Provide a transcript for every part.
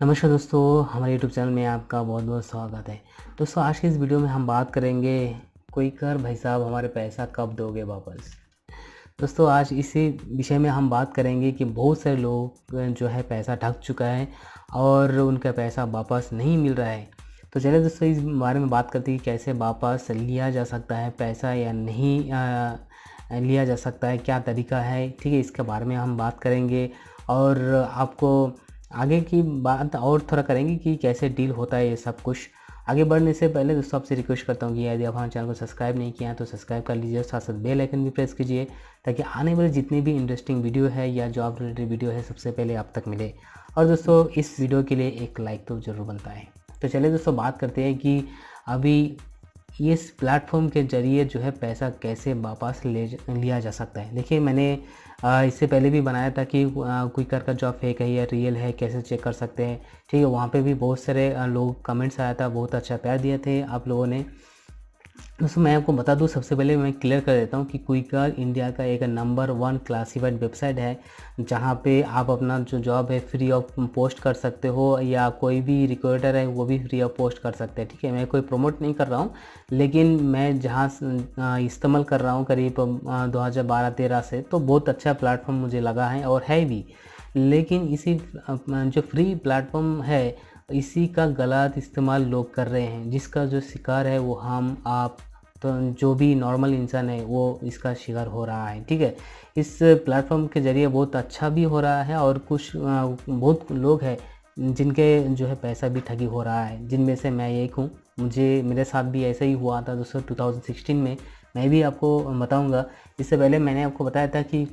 नमस्कार दोस्तों, हमारे यूट्यूब चैनल में आपका बहुत बहुत स्वागत है। दोस्तों, आज की इस वीडियो में हम बात करेंगे क्विकर भाई साहब हमारे पैसा कब दोगे वापस। दोस्तों, आज इसी विषय में हम बात करेंगे कि बहुत सारे लोग जो है पैसा ठग चुका है और उनका पैसा वापस नहीं मिल रहा है। तो चलिए दोस्तों, इस बारे में बात करते हैं कि कैसे वापस लिया जा सकता है पैसा या नहीं लिया जा सकता है, क्या तरीका है। ठीक है, इसके बारे में हम बात करेंगे और आपको आगे की बात और थोड़ा करेंगे कि कैसे डील होता है ये सब कुछ। आगे बढ़ने से पहले दोस्तों आपसे रिक्वेस्ट करता हूँ कि यदि आप हमारे चैनल को सब्सक्राइब नहीं किया है तो सब्सक्राइब कर लीजिए, साथ साथ बेल आइकन भी प्रेस कीजिए ताकि आने वाले जितनी भी इंटरेस्टिंग वीडियो है या जॉब रिलेटेड वीडियो है सबसे पहले आप तक मिले। और दोस्तों, इस वीडियो के लिए एक लाइक तो ज़रूर बनता है। तो चलिए दोस्तों, बात करते हैं कि अभी इस प्लेटफॉर्म के ज़रिए जो है पैसा कैसे वापस लिया जा सकता है। देखिए, मैंने इससे पहले भी बनाया था कि क्विकर का जॉब फेक है या रियल है, कैसे चेक कर सकते हैं। ठीक है, वहाँ पे भी बहुत सारे लोग कमेंट्स आया था, बहुत अच्छा प्यार दिए थे आप लोगों ने। दोस्तों, मैं आपको बता दूं, सबसे पहले मैं क्लियर कर देता हूं कि क्विकर इंडिया का एक नंबर 1 क्लासिफाइड वेबसाइट है जहां पे आप अपना जो जॉब है फ्री ऑफ पोस्ट कर सकते हो या कोई भी रिक्रूटर है वो भी फ्री ऑफ पोस्ट कर सकते हैं। ठीक है, मैं कोई प्रमोट नहीं कर रहा हूं, लेकिन मैं जहां इस्तेमाल कर रहा हूं करीब 2012-13 से, तो बहुत अच्छा प्लेटफॉर्म मुझे लगा है और है भी। लेकिन इसी जो फ्री प्लेटफॉर्म है इसी का गलत इस्तेमाल लोग कर रहे हैं, जिसका जो शिकार है वो हम आप, तो जो भी नॉर्मल इंसान है वो इसका शिकार हो रहा है। ठीक है, इस प्लेटफॉर्म के ज़रिए बहुत अच्छा भी हो रहा है और कुछ बहुत लोग हैं जिनके जो है पैसा भी ठगी हो रहा है, जिनमें से मैं एक हूँ। मेरे साथ भी ऐसा ही हुआ था दोस्तों 2016 में। मैं भी आपको बताऊंगा। इससे पहले मैंने आपको बताया था कि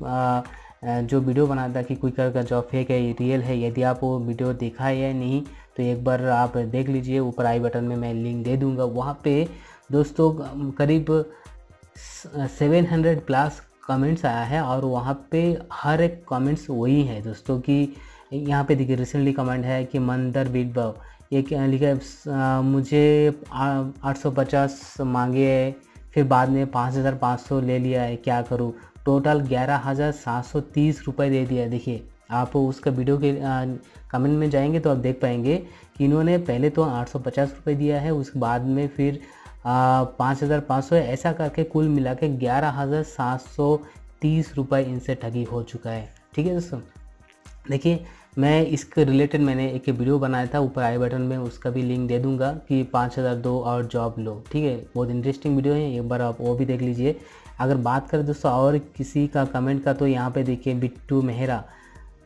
जो वीडियो बनाया था कि क्विकर का जॉब फेक है रियल है, यदि आप वो वीडियो देखा है या नहीं तो एक बार आप देख लीजिए। ऊपर आई बटन में मैं लिंक दे दूंगा। वहाँ पे दोस्तों करीब 700 प्लस कमेंट्स आया है और वहाँ पे हर एक कमेंट्स वही है दोस्तों कि यहाँ पे देखिए रिसेंटली कमेंट है कि मंदर बीट बाव, ये क्या लिखा है, मुझे 850 मांगे है, फिर बाद में 5500 ले लिया है, क्या करूँ। टोटल 11,730 रुपये दे दिया है। देखिए, आप उसका वीडियो के कमेंट में जाएंगे तो आप देख पाएंगे कि इन्होंने पहले तो 850 रुपये दिया है, उसके बाद में फिर 5,500, ऐसा करके कुल मिला के 11,730 रुपये इनसे ठगी हो चुका है। ठीक है दोस्तों, देखिए, मैं इसके रिलेटेड मैंने एक वीडियो बनाया था, ऊपर आई बटन में उसका भी लिंक दे दूंगा कि 5,000 दो और जॉब लो। ठीक है, बहुत इंटरेस्टिंग वीडियो है, एक बार आप वो भी देख लीजिए। अगर बात करें दोस्तों और किसी का कमेंट का, तो यहाँ पे देखिए बिट्टू मेहरा,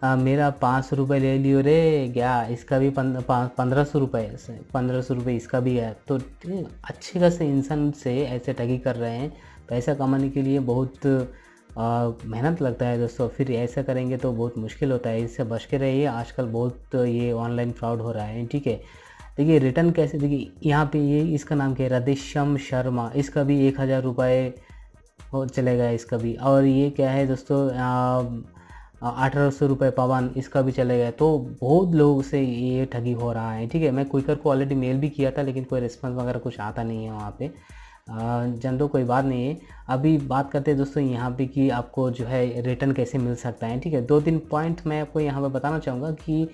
मेरा 500 रुपये ले लियो रे क्या, इसका भी 1500 रुपये, 1500 रुपये इसका भी है। तो अच्छे खासे इंसान से ऐसे ठगी कर रहे हैं। पैसा कमाने के लिए बहुत मेहनत लगता है दोस्तों, फिर ऐसा करेंगे तो बहुत मुश्किल होता है। इससे बच के रहिए, आजकल बहुत ये ऑनलाइन फ्रॉड हो रहा है। ठीक है, देखिए रिटर्न कैसे, देखिए यहाँ पे ये इसका नाम क्या है, राधेश्याम शर्मा, इसका भी 1,000 रुपये हो चलेगा इसका भी। और ये क्या है दोस्तों, 1,800 रुपये पवन, इसका भी चलेगा। तो बहुत लोग से ये ठगी हो रहा है। ठीक है, मैं क्विकर को ऑलरेडी मेल भी किया था लेकिन कोई रिस्पॉन्स वगैरह कुछ आता नहीं है वहाँ पे। जन तो कोई बात नहीं है। अभी बात करते हैं दोस्तों यहाँ पे कि आपको जो है रिटर्न कैसे मिल सकता है। ठीक है, 2-3 पॉइंट मैं आपको यहाँ पे बताना चाहूँगा कि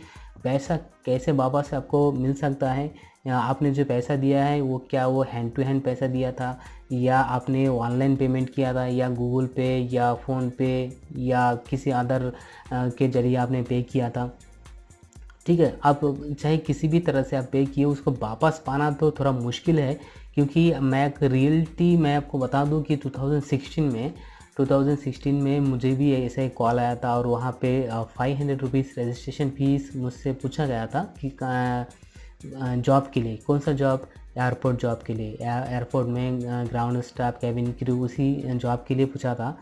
पैसा कैसे वापस आपको मिल सकता है। या आपने जो पैसा दिया है वो क्या वो हैंड टू हैंड पैसा दिया था, या आपने ऑनलाइन पेमेंट किया था, या गूगल पे या फ़ोन पे या किसी अदर के ज़रिए आपने पे किया था। ठीक है, आप चाहे किसी भी तरह से आप पे किए, उसको वापस पाना तो थोड़ा मुश्किल है। क्योंकि मैं एक रियलिटी मैं आपको बता दूं कि 2016 में मुझे भी ऐसा एक कॉल आया था और वहाँ पे 500 रुपीज़ रजिस्ट्रेशन फ़ीस मुझसे पूछा गया था कि जॉब के लिए, कौन सा जॉब, एयरपोर्ट जॉब के लिए, एयरपोर्ट में ग्राउंड स्टाफ कैबिन क्रू, उसी जॉब के लिए पूछा था।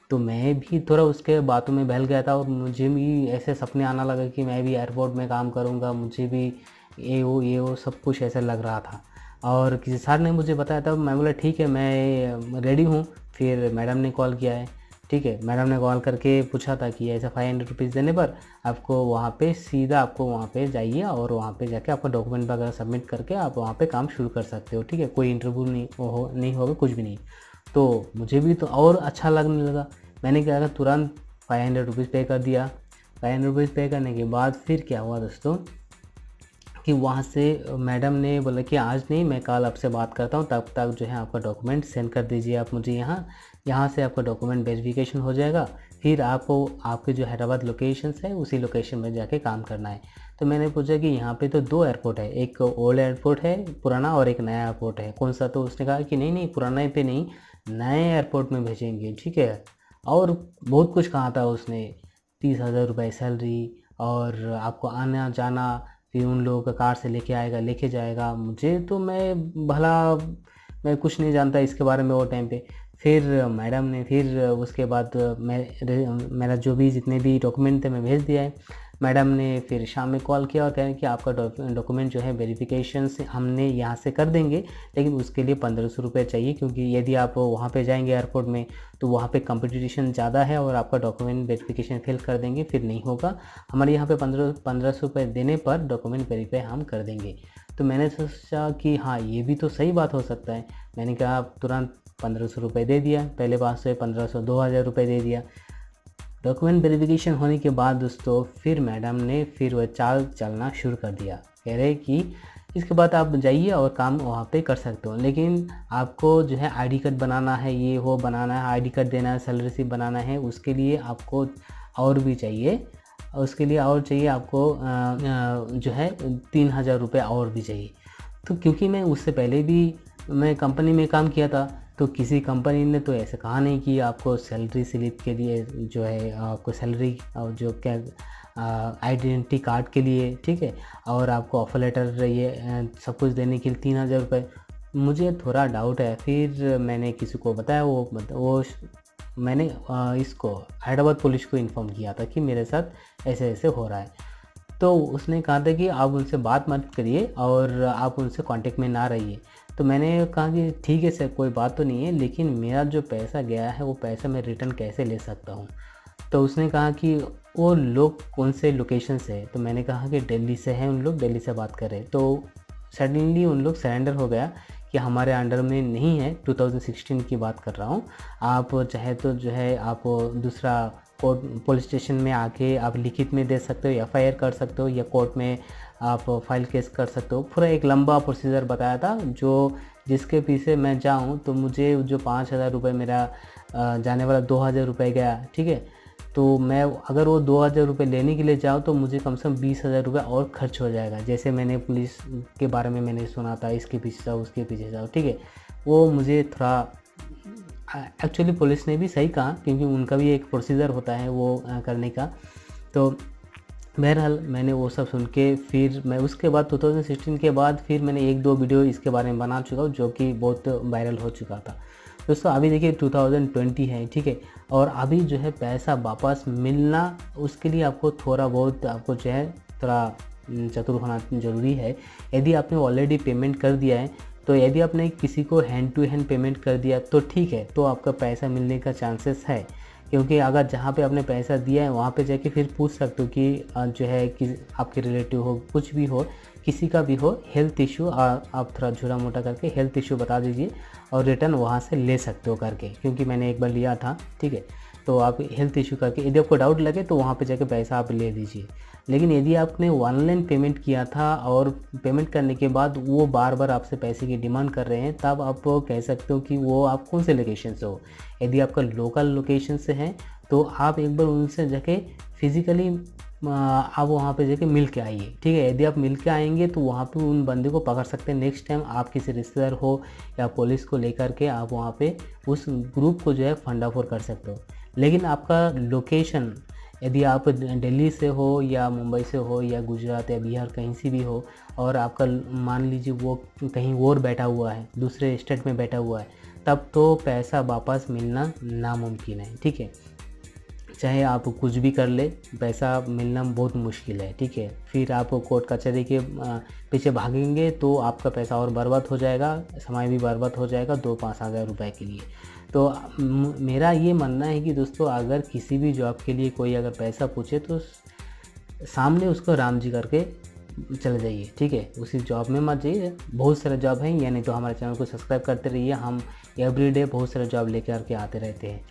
तो मैं भी थोड़ा उसके बातों में बहल गया था और मुझे भी ऐसे सपने आना लगा कि मैं भी एयरपोर्ट में काम करूँगा, मुझे भी ये वो सब कुछ ऐसा लग रहा था। और किसी सर ने मुझे बताया था, मैं बोला ठीक है मैं रेडी हूँ। फिर मैडम ने कॉल किया है। ठीक है, मैडम ने कॉल करके पूछा था कि ऐसा 500 रुपीज़ देने पर आपको वहाँ पे सीधा आपको वहाँ पे जाइए और वहाँ पे जाके आपका डॉक्यूमेंट वगैरह सबमिट करके आप वहाँ पे काम शुरू कर सकते हो। ठीक है, कोई इंटरव्यू नहीं होगा, कुछ भी नहीं। तो मुझे भी तो और अच्छा लगने लगा। मैंने क्या कहा, तुरंत 500 रुपीज़ पे कर दिया। 500 रुपीज़ पे करने के बाद फिर क्या हुआ दोस्तों, कि वहाँ से मैडम ने बोला कि आज नहीं, मैं कल आपसे बात करता हूँ, तब तक जो है आपका डॉक्यूमेंट सेंड कर दीजिए आप मुझे यहाँ से आपका डॉक्यूमेंट वेरिफिकेशन हो जाएगा, फिर आपको आपके जो हैदराबाद लोकेशन है उसी लोकेशन में जाके काम करना है। तो मैंने पूछा कि यहाँ पे तो 2 एयरपोर्ट है, एक ओल्ड एयरपोर्ट है पुराना और एक नया एयरपोर्ट है, कौन सा? तो उसने कहा कि नहीं पुराने पे नहीं, नए एयरपोर्ट में भेजेंगे, ठीक है। और बहुत कुछ कहा था उसने, 30,000 रुपये सैलरी और आपको आना जाना, फिर उन लोगों का कार से लेके जाएगा मुझे। तो मैं कुछ नहीं जानता इसके बारे में वो टाइम पे। फिर मैडम ने फिर उसके बाद मेरा जो भी जितने भी डॉक्यूमेंट थे मैं भेज दिया है। मैडम ने फिर शाम में कॉल किया और कह रहे कि आपका डॉक्यूमेंट जो है वेरिफिकेशन से हमने यहाँ से कर देंगे, लेकिन उसके लिए 1500 रुपये चाहिए, क्योंकि यदि आप वहाँ पे जाएंगे एयरपोर्ट में तो वहाँ पे कंपटीशन ज़्यादा है और आपका डॉक्यूमेंट वेरिफिकेशन फेल कर देंगे, फिर नहीं होगा। हमारे यहाँ पे 1500 रुपये देने पर डॉक्यूमेंट वेरीफाई हम कर देंगे। तो मैंने सोचा कि हाँ, ये भी तो सही बात हो सकता है। मैंने कहा तुरंत 1500 रुपये दे दिया, पहले 500 1500 2000 रुपये दे दिया। डॉक्यूमेंट वेरिफिकेशन होने के बाद दोस्तों फिर मैडम ने फिर वह चाल चलना शुरू कर दिया। कह रहे कि इसके बाद आप जाइए और काम वहाँ पे कर सकते हो, लेकिन आपको जो है आईडी कार्ड बनाना है, ये वो बनाना है, आईडी कार्ड देना है, सैलरी रिसीप बनाना है, उसके लिए आपको और भी चाहिए, उसके लिए और चाहिए आपको जो है 3000 रुपये और भी चाहिए। तो क्योंकि मैं उससे पहले भी मैं कंपनी में काम किया था, तो किसी कंपनी ने तो ऐसे कहा नहीं कि आपको सैलरी स्लिप के लिए जो है आपको सैलरी और जो क्या आइडेंटिटी कार्ड के लिए, ठीक है, और आपको ऑफर लेटर ये सब कुछ देने के लिए 3000 रुपये। मुझे थोड़ा डाउट है। फिर मैंने किसी को बताया, वो मैंने इसको हैदराबाद पुलिस को इन्फॉर्म किया था कि मेरे साथ ऐसे ऐसे हो रहा है। तो उसने कहा था कि आप उनसे बात मत करिए और आप उनसे कांटेक्ट में ना रहिए। तो मैंने कहा कि ठीक है सर, कोई बात तो नहीं है, लेकिन मेरा जो पैसा गया है वो पैसा मैं रिटर्न कैसे ले सकता हूँ? तो उसने कहा कि वो लोग कौन से लोकेशन से है? तो मैंने कहा कि दिल्ली से है उन लोग, दिल्ली से बात कर रहे हैं। तो सडनली उन लोग सरेंडर हो गया कि हमारे अंडर में नहीं है। 2016 की बात कर रहा हूँ। आप चाहे तो जो है आप दूसरा कोर्ट पुलिस स्टेशन में आके आप लिखित में दे सकते हो, एफआईआर कर सकते हो, या कोर्ट में आप फाइल केस कर सकते हो। पूरा एक लंबा प्रोसीजर बताया था, जो जिसके पीछे मैं जाऊँ तो मुझे जो 5000 रुपये मेरा जाने वाला 2000 रुपये गया, ठीक है। तो मैं अगर वो 2000 रुपये लेने के लिए जाऊँ तो मुझे कम से कम 20,000 रुपये और खर्च हो जाएगा। जैसे मैंने पुलिस के बारे में मैंने सुना था, इसके पीछे जाओ उसके पीछे जाओ, ठीक है। वो मुझे थोड़ा एक्चुअली पुलिस ने भी सही कहा, क्योंकि उनका भी एक प्रोसीजर होता है वो करने का। तो बहरहाल मैंने वो सब सुन के फिर मैं उसके बाद 2016 के बाद फिर मैंने 1-2 वीडियो इसके बारे में बना चुका हूँ, जो कि बहुत वायरल हो चुका था। दोस्तों अभी देखिए 2020 है, ठीक है, और अभी जो है पैसा वापस मिलना, उसके लिए आपको थोड़ा बहुत आपको जो है थोड़ा चतुर होना ज़रूरी है। यदि आपने ऑलरेडी पेमेंट कर दिया है, तो यदि आपने किसी को हैंड टू हैंड पेमेंट कर दिया तो ठीक है, तो आपका पैसा मिलने का चांसेस है। क्योंकि अगर जहाँ पे आपने पैसा दिया है वहाँ पे जाके फिर पूछ सकते हो कि जो है कि आपके रिलेटिव हो, कुछ भी हो, किसी का भी हो, हेल्थ इशू, आप थोड़ा झूठा मोटा करके हेल्थ इशू बता दीजिए और रिटर्न वहाँ से ले सकते हो करके। क्योंकि मैंने एक बार लिया था, ठीक है। तो आप हेल्थ इशू करके यदि आपको डाउट लगे तो वहाँ पे जाके पैसा आप ले लीजिए। लेकिन यदि आपने ऑनलाइन पेमेंट किया था और पेमेंट करने के बाद वो बार बार आपसे पैसे की डिमांड कर रहे हैं, तब आप कह सकते हो कि वो आप कौन से लोकेशन से हो। यदि आपका लोकल लोकेशन से है तो आप एक बार उनसे जाके फिज़िकली आप वहाँ पे जाके मिल के आइए, ठीक है। यदि आप मिल के आएंगे तो वहाँ पे उन बंदे को पकड़ सकते हैं। नेक्स्ट टाइम आप किसी रिश्तेदार हो या पुलिस को लेकर के आप वहाँ पे उस ग्रुप को जो है फंडाफोड़ कर सकते हो। लेकिन आपका लोकेशन, यदि आप दिल्ली से हो या मुंबई से हो या गुजरात या बिहार कहीं से भी हो, और आपका मान लीजिए वो कहीं और बैठा हुआ है, दूसरे स्टेट में बैठा हुआ है, तब तो पैसा वापस मिलना नामुमकिन है, ठीक है। चाहे आप कुछ भी कर ले, पैसा मिलना बहुत मुश्किल है, ठीक है। फिर आप कोर्ट कचहरी के पीछे भागेंगे तो आपका पैसा और बर्बाद हो जाएगा, समय भी बर्बाद हो जाएगा 2-5 हज़ार रुपये के लिए। तो मेरा ये मानना है कि दोस्तों, अगर किसी भी जॉब के लिए कोई अगर पैसा पूछे तो सामने उसको राम जी करके चले जाइए, ठीक है। उसी जॉब में मत जाइए, बहुत सारे जॉब हैं, या नहीं तो हमारे चैनल को सब्सक्राइब करते रहिए। हम एवरीडे बहुत सारे जॉब लेकर के आते रहते हैं।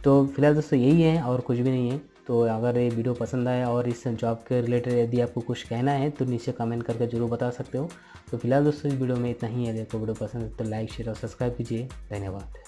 तो फिलहाल दोस्तों यही है और कुछ भी नहीं है। तो तो अगर ये वीडियो पसंद आया और इस जॉब के रिलेटेड यदि आपको कुछ कहना है तो नीचे कमेंट करके ज़रूर बता सकते हो। तो फिलहाल दोस्तों इस वीडियो में इतना ही है। देखो वीडियो पसंद है तो लाइक शेयर और सब्सक्राइब कीजिए। धन्यवाद।